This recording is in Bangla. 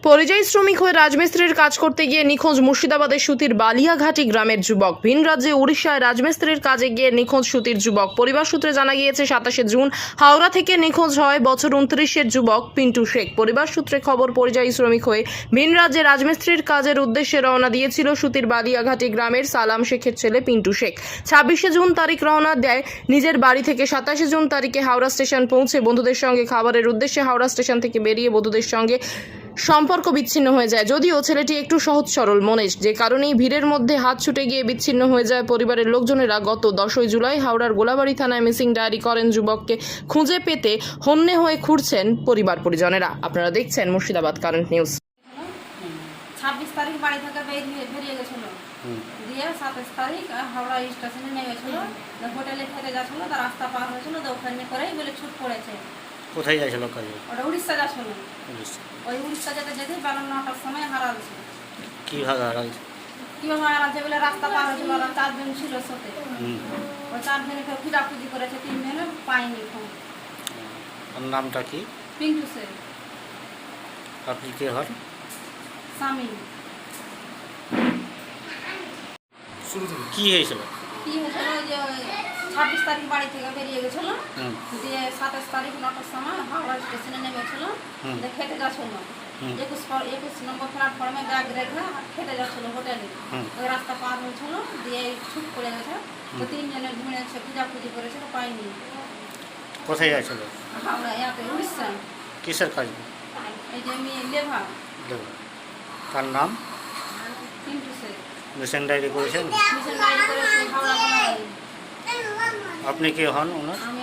পরিযায়ী শ্রমিক হয়ে রাজমিস্ত্রির কাজ করতে গিয়ে নিখোঁজ মুর্শিদাবাদের সুতির বালিয়াঘাটি গ্রামের যুবক। ভিন রাজ্যে উড়িষ্যায় রাজমিস্ত্রির কাজে গিয়ে নিখোঁজ সুতির যুবক। পরিবার সূত্রে জানা গিয়েছে 27 জুন হাওড়া থেকে নিখোঁজ হয় বছর 29-এর যুবক পিন্টু শেখ। পরিবার সূত্রে খবর, পরিযায়ী শ্রমিক হয়ে ভিন রাজ্যে রাজমিস্ত্রির কাজের উদ্দেশ্যে রওনা দিয়েছিল সুতির বালিয়াঘাটি গ্রামের সালাম শেখের ছেলে পিন্টু শেখ। 26 জুন তারিখ রওনা দেয় নিজের বাড়ি থেকে। 27 জুন তারিখে হাওড়া স্টেশন পৌঁছে বন্ধুদের সঙ্গে খাবারের উদ্দেশ্যে হাওড়া স্টেশন থেকে বেরিয়ে বন্ধুদের সঙ্গে সম্পর্ক বিচ্ছিন্ন হয়ে যায়। যদিও ছেলেটি একটু সহজ সরল মনের, যে কারণেই ভিড়ের মধ্যে হাত ছুটে গিয়ে বিচ্ছিন্ন হয়ে যায়। পরিবারের লোকজনেরা গত 10 জুলাই হাওড়ার গোলাবাড়ি থানায় মিসিং ডায়েরি করেন। যুবককে খুঁজে পেতে হন্যে হয়ে ঘুরছেন পরিবার পরিজনেরা। আপনারা দেখছেন মুর্শিদাবাদ কারেন্ট নিউজ। 26 তারিখ বাড়ি থেকে বেরিয়ে গেছিল, দিয়ে 27 তারিখ হাওড়া স্টেশনে নেমেছিল। হোটেলে খেতে যাচ্ছিল, তার রাস্তা পার হয়েছিল, তো ওখানে করেই বলে ছুট পড়েছে। কোথায় যাচ্ছিল কাজে? ওটা উড়িষ্যা যাচ্ছিল। ওই উড়িষ্যা যেতে যেতে বেলা 9টার সময় হারাচ্ছে। কিভাবে হারাইছে? কীভাবে হারাচ্ছে বলে রাস্তা পার হয়েছিল, ওরা 4 জন ছিল সাথে। ওই 4 জনকে খোঁজাখুঁজি করেছে, 3 জনে পায়নি ফোন। ওর নামটা কি? পিন্টু শেখ। আপনি কে হন? স্বামী। কি হয়েছিল? কি হয়েছিল, ওই যে 26 তারিখ বাড়ি থেকে বেরিয়ে গেছিল, দিয়ে 27 তারিখ 9টার সময় হাওড়া স্টেশনে নেমেছিল। দিয়ে খেতে যাচ্ছিল, 21 নম্বর প্ল্যাটফর্মে ব্যাগ রেখে খেতে যাচ্ছিল হোটেলে। ওই রাস্তা পার হয়েছিল, দিয়ে ছুট পড়ে গেছে। তো 3 জনে ঘুরেছে, খোঁজাখুঁজি করেছে, পাইনি। কোথায় যাচ্ছিল? হাওড়া ইয়াতে উড়িষ্যা। কিসের কাজ? এই যে আমি লেভা। তার নাম? পিন্টু শেখ। মিশন ডায়েরি করেছেন? মিশন ডায়েরি করেছি হাওড়া গোলাবাড়ি। আপনি কে হন ওনার? আমি